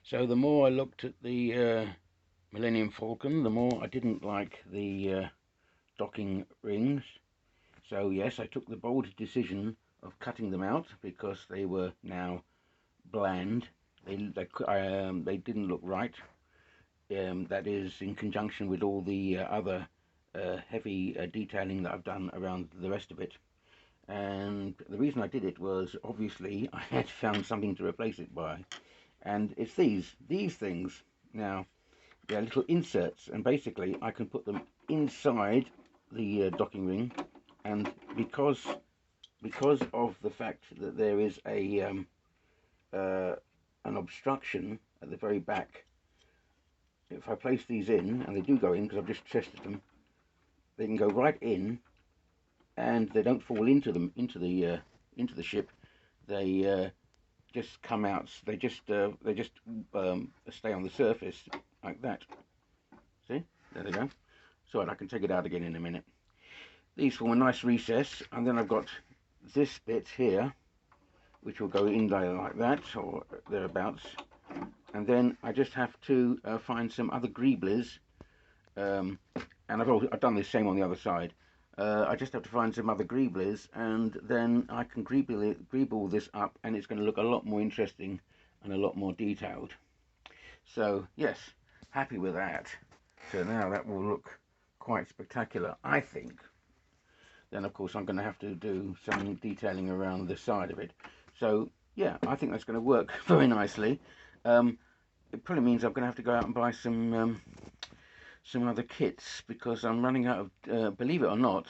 So the more I looked at the Millennium Falcon, the more I didn't like the docking rings. So yes, I took the bold decision of cutting them out because they were now bland. They didn't look right. That is in conjunction with all the other heavy detailing that I've done around the rest of it. And the reason I did it was obviously I had found something to replace it by, and it's these things. Now they're little inserts, and basically I can put them inside the docking ring, and because of the fact that there is uh, an obstruction at the very back, if I place these in, and they do go in because I've just tested them, they can go right in, and they don't fall into the ship. They just come out. They just stay on the surface like that. See, there they go. So I can take it out again in a minute. These form a nice recess, and then I've got this bit here, which will go in there like that or thereabouts. And then I just have to find some other greeblies, and I've done the same on the other side. I just have to find some other greeblies, and then I can greeble this up, and it's going to look a lot more interesting and a lot more detailed. So yes, happy with that. So now that will look quite spectacular, I think. Then of course I'm going to have to do some detailing around the side of it. So yeah, I think that's going to work very nicely. It probably means I'm going to have to go out and buy some other kits because I'm running out of, believe it or not,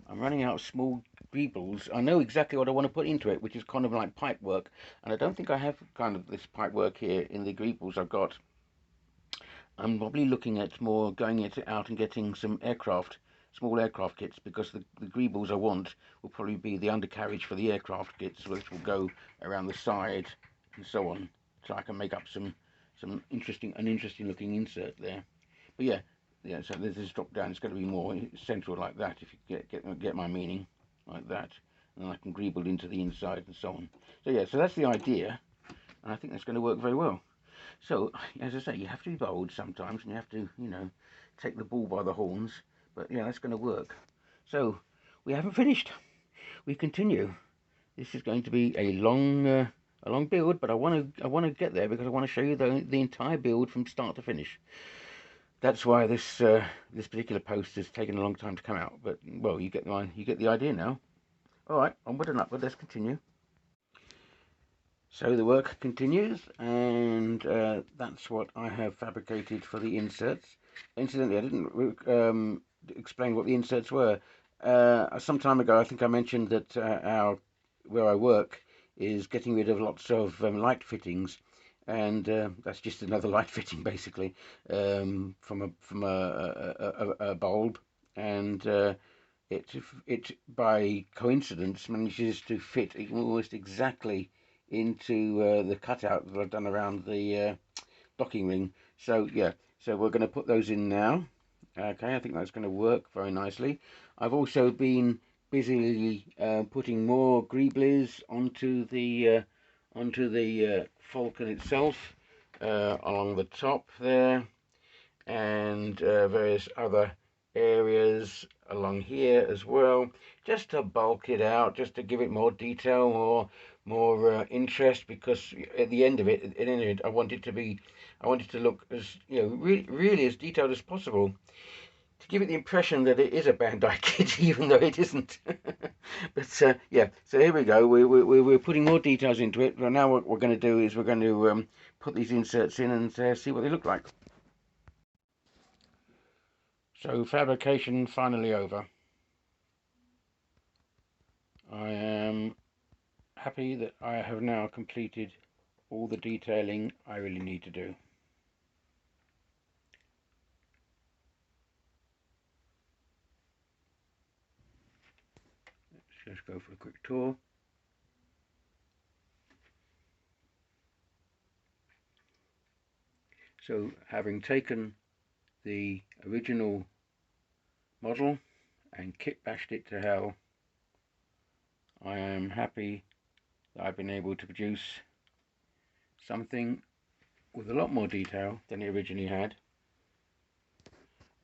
I'm running out of small greebles. I know exactly what I want to put into it, which is kind of like pipe work, and I don't think I have kind of this pipe work here in the greebles I've got. I'm probably looking at more going it out and getting some small aircraft kits, because the greebles I want will probably be the undercarriage for the aircraft kits, which will go around the side and so on, so I can make up some interesting looking insert there. But yeah, yeah. So there's this drop down. It's going to be more central like that, if you get my meaning, like that, and then I can greeble into the inside and so on. So yeah, so that's the idea, and I think that's going to work very well. So, as I say, you have to be bold sometimes, and you have to, take the bull by the horns. But yeah, that's going to work. So, we haven't finished. We continue. This is going to be a long build, but I want to get there because I want to show you the entire build from start to finish. That's why this particular post has taken a long time to come out. But well, you get the idea now. All right, onward and upward. Let's continue. So the work continues, and that's what I have fabricated for the inserts. Incidentally, I didn't explain what the inserts were. Some time ago, I think I mentioned that where I work is getting rid of lots of light fittings, and that's just another light fitting, basically, from a bulb, and it by coincidence manages to fit almost exactly into the cutout that I've done around the docking ring. So yeah, so we're going to put those in now. Okay, I think that's going to work very nicely. I've also been busily putting more greeblies onto the falcon itself, along the top there, and various other areas along here as well, just to bulk it out, just to give it more detail, more interest, because at the end of it, I want it to look as, really as detailed as possible, to give it the impression that it is a Bandai kit, even though it isn't. But yeah, so here we go. We're putting more details into it. But now what we're going to do is we're going to put these inserts in and see what they look like. So fabrication finally over. I am happy that I have now completed all the detailing I really need to do. Let's just go for a quick tour. So having taken the original model and kit bashed it to hell, I am happy that I've been able to produce something with a lot more detail than it originally had.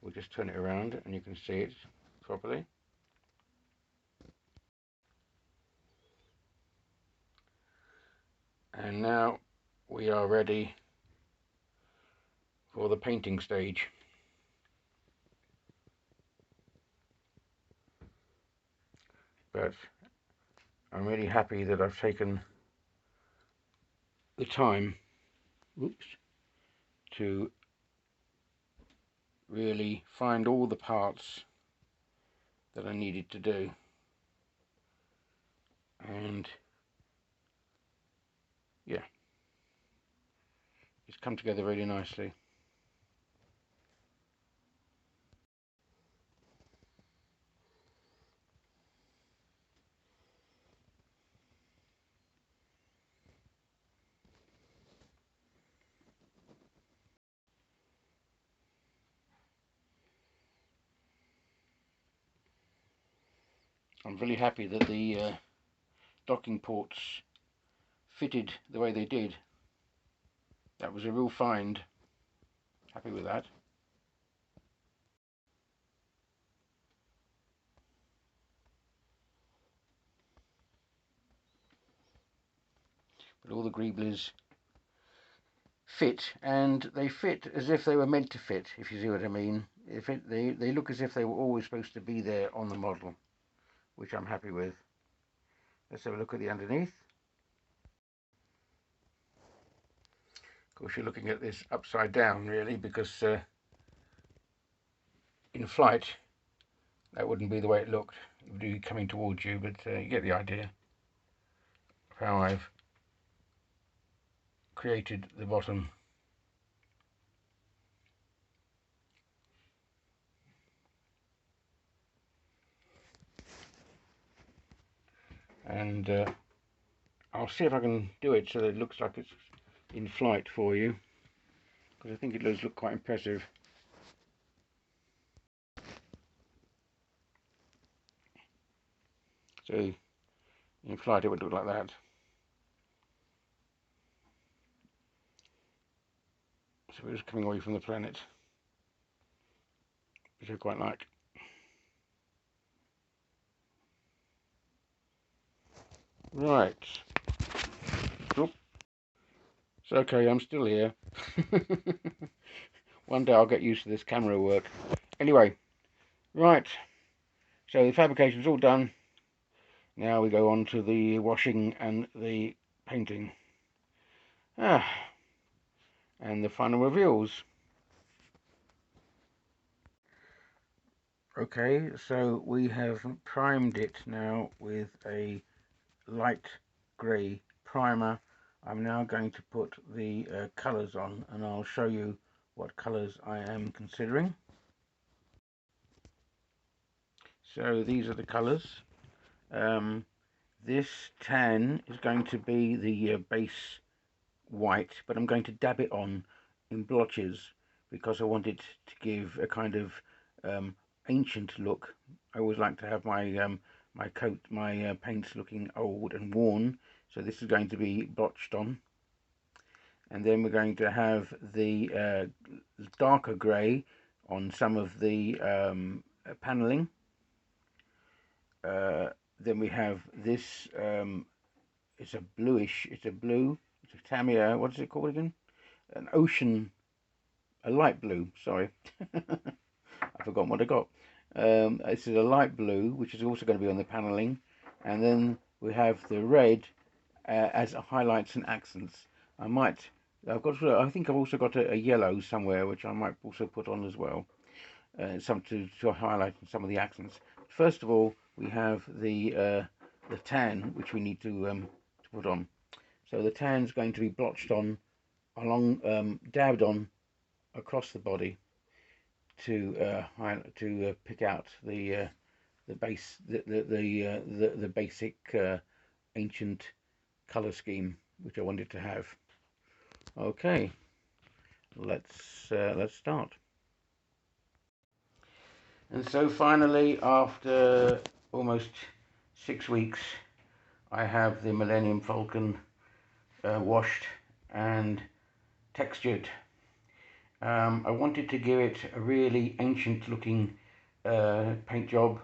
We'll just turn it around and you can see it properly. And now we are ready for the painting stage. But I'm really happy that I've taken the time, to really find all the parts that I needed to do. And yeah, it's come together really nicely. I'm really happy that the docking ports fitted the way they did. That was a real find. Happy with that. But all the greeblies fit, and they fit as if they were meant to fit, if you see what I mean. They look as if they were always supposed to be there on the model, which I'm happy with. Let's have a look at the underneath. Of course, you're looking at this upside down, really, because in flight, that wouldn't be the way it looked. It would be coming towards you, but you get the idea of how I've created the bottom. And I'll see if I can do it so that it looks like it's in flight for you, because I think it does look quite impressive. So in flight it would look like that. So it was coming away from the planet, which I quite like. Right. Oop. It's okay, I'm still here. One day I'll get used to this camera work. Anyway, right. So the fabrication's all done. Now we go on to the washing and the painting. And the final reveals. Okay, so we have primed it now with a light grey primer. I'm now going to put the colours on, and I'll show you what colours I am considering. So these are the colours. This tan is going to be the base white, but I'm going to dab it on in blotches because I want it to give a kind of ancient look. I always like to have my my paints looking old and worn, so this is going to be blotched on. And then we're going to have the darker grey on some of the panelling. Then we have this, it's a bluish, it's a blue, it's a Tamiya, what is it called again? An ocean, a light blue, sorry. I've forgotten what I got. This is a light blue, which is also going to be on the panelling. And then we have the red as highlights and accents. I think I've also got a yellow somewhere, which I might also put on as well. Some to highlight some of the accents. First of all, we have the tan, which we need to put on. So the tan's going to be blotched on, dabbed on across the body to pick out the base, the basic ancient color scheme which I wanted to have. Okay, let's start. And so finally, after almost 6 weeks, I have the Millennium Falcon washed and textured. I wanted to give it a really ancient looking paint job,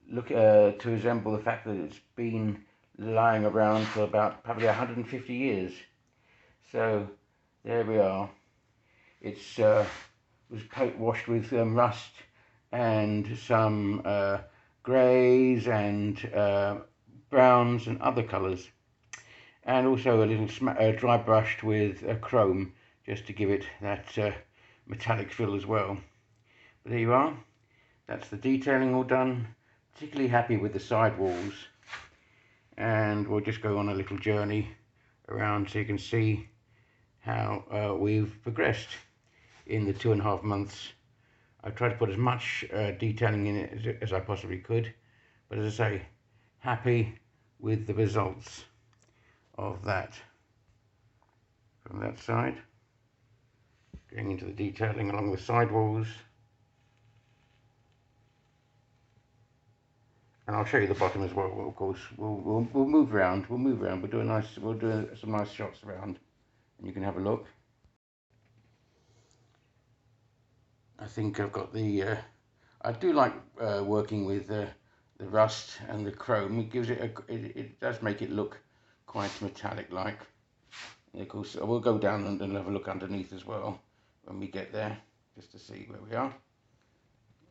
to resemble the fact that it's been lying around for about probably 150 years. So there we are. It's was washed with rust and some greys and browns and other colours, and also a little dry brushed with chrome, just to give it that metallic feel as well. But there you are. That's the detailing all done. Particularly happy with the side walls, and we'll just go on a little journey around so you can see how we've progressed in the 2.5 months. I tried to put as much detailing in it as I possibly could, but as I say, happy with the results of that. From that side, going into the detailing along the side walls, and I'll show you the bottom as well. Of course, we'll move around. We'll move around. We'll do some nice shots around, and you can have a look. I think I've got the. I do like working with the rust and the chrome. It gives it it does make it look quite metallic-like. Of course, I will go down and have a look underneath as well when we get there, just to see where we are.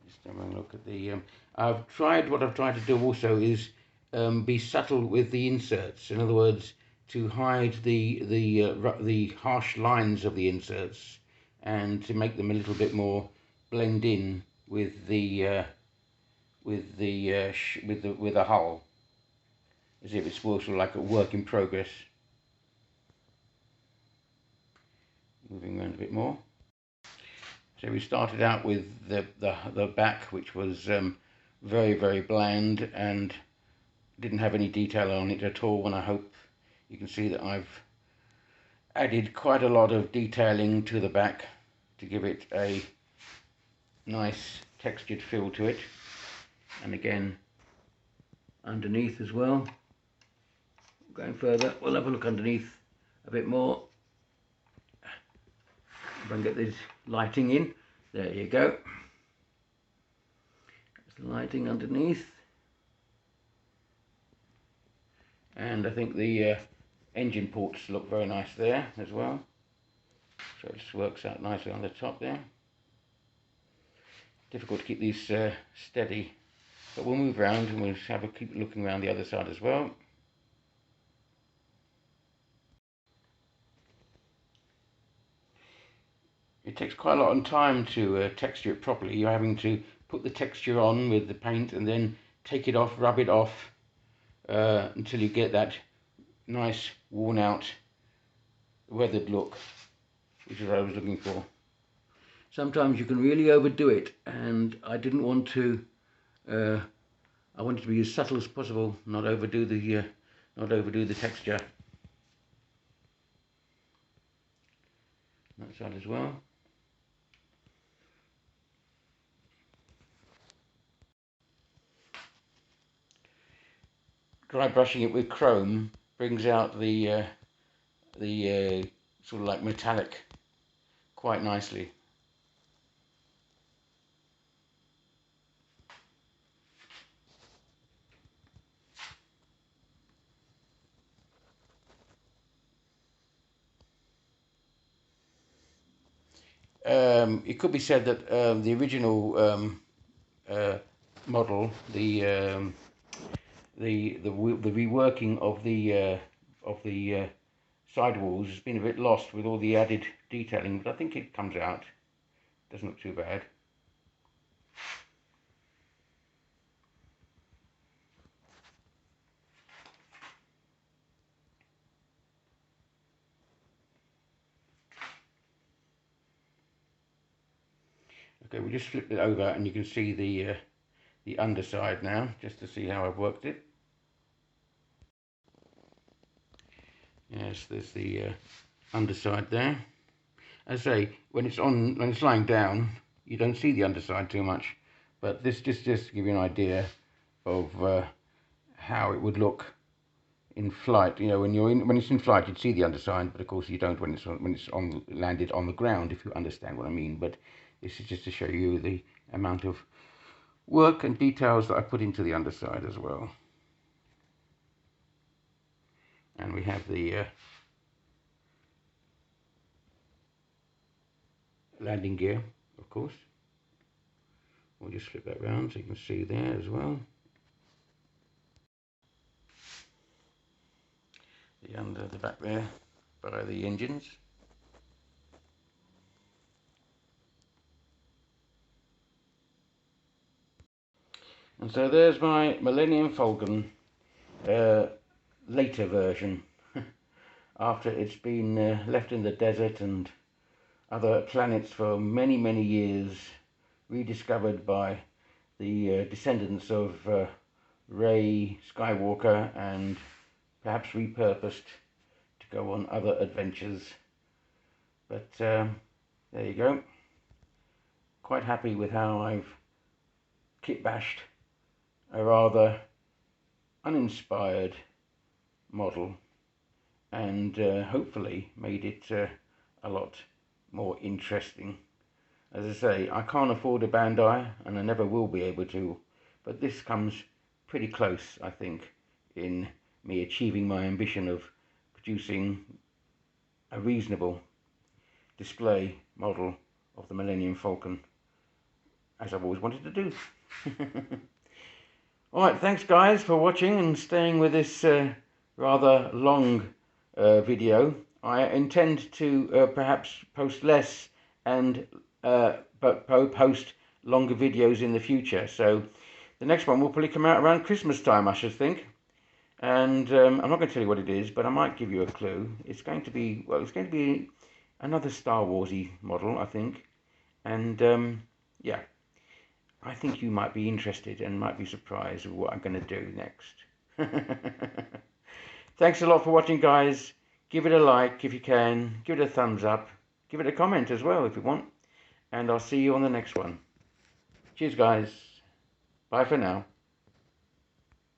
Just having a look at the. What I've tried to do also is be subtle with the inserts. In other words, to hide the harsh lines of the inserts, and to make them a little bit more blend in with the hull, as if it's sort of like a work in progress. Moving around a bit more. So we started out with the back, which was very, very bland and didn't have any detail on it at all, and I hope you can see that I've added quite a lot of detailing to the back to give it a nice textured feel to it. And again, underneath as well. Going further, we'll have a look underneath a bit more. If I can get this lighting in. There you go. That's the lighting underneath. And I think the engine ports look very nice there as well. So it just works out nicely on the top there. Difficult to keep these steady, but we'll move around and we'll keep looking around the other side as well. It takes quite a lot of time to texture it properly. You're having to put the texture on with the paint and then take it off, rub it off until you get that nice worn out weathered look, which is what I was looking for. Sometimes you can really overdo it, and I didn't want to. I wanted to be as subtle as possible, not overdo the texture. That side as well. Dry brushing it with chrome brings out the sort of like metallic quite nicely. It could be said that the original model, the reworking of the sidewalls has been a bit lost with all the added detailing, but I think it comes out. Doesn't look too bad. Okay, we just flipped it over and you can see the underside now, just to see how I've worked it. Yes, there's the underside there. As I say, when it's lying down, you don't see the underside too much, but this just to give you an idea of how it would look in flight. You know, when it's in flight, you'd see the underside, but of course you don't when it's landed on the ground, if you understand what I mean. But this is just to show you the amount of work and details that I put into the underside as well. And we have the landing gear, of course. We'll just flip that round so you can see there as well. Under the back there by the engines. And so there's my Millennium Falcon later version, after it's been left in the desert and other planets for many, many years, rediscovered by the descendants of Rey Skywalker, and perhaps repurposed to go on other adventures. But there you go. Quite happy with how I've kit-bashed a rather uninspired model, and hopefully made it a lot more interesting. As I say, I can't afford a Bandai, and I never will be able to, but this comes pretty close, I think, in me achieving my ambition of producing a reasonable display model of the Millennium Falcon, as I've always wanted to do. Alright, thanks guys for watching and staying with this rather long video. I intend to perhaps post less and but post longer videos in the future. So the next one will probably come out around Christmas time, I should think. And I'm not going to tell you what it is, but I might give you a clue. It's going to be, well, it's going to be another Star Warsy model, I think. And yeah, I think you might be interested and might be surprised with what I'm going to do next. Thanks a lot for watching, guys. Give it a like if you can. Give it a thumbs up. Give it a comment as well if you want. And I'll see you on the next one. Cheers, guys. Bye for now.